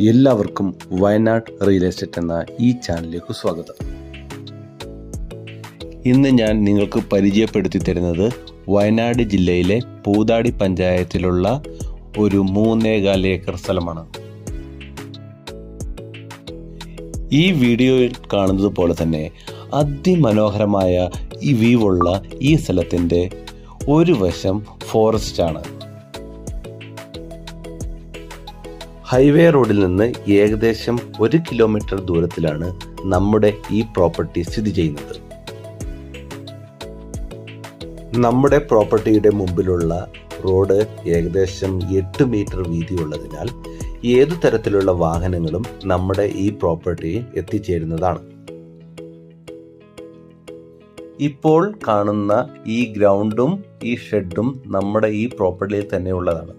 എല്ലാവർക്കും Wayanad real estate എന്ന ഈ ചാനലിലേക്ക് സ്വാഗതം. ഇന്ന് ഞാൻ നിങ്ങൾക്ക് പരിചയപ്പെടുത്തി തരുന്നത് വയനാട് ജില്ലയിലെ പൂതാടി പഞ്ചായത്തിലുള്ള ഒരു 3.25 ഏക്കർ സ്ഥലമാണ്. ഈ വീഡിയോയിൽ കാണുന്നത് പോലെ തന്നെ അതിമനോഹരമായ ഈ വ്യൂവുള്ള ഈ സ്ഥലത്തിൻ്റെ ഒരു വശം ഫോറസ്റ്റ് ആണ്. ഹൈവേ റോഡിൽ നിന്ന് ഏകദേശം 1 കിലോമീറ്റർ ദൂരത്തിലാണ് നമ്മുടെ ഈ പ്രോപ്പർട്ടി സ്ഥിതി ചെയ്യുന്നത്. നമ്മുടെ പ്രോപ്പർട്ടിയുടെ മുമ്പിലുള്ള റോഡ് ഏകദേശം 8 മീറ്റർ വീതിയുള്ളതിനാൽ ഏതു തരത്തിലുള്ള വാഹനങ്ങളും നമ്മുടെ ഈ പ്രോപ്പർട്ടിയിൽ എത്തിച്ചേരുന്നതാണ്. ഇപ്പോൾ കാണുന്ന ഈ ഗ്രൗണ്ടും ഈ ഷെഡും നമ്മുടെ ഈ പ്രോപ്പർട്ടിയിൽ തന്നെ ഉള്ളതാണ്.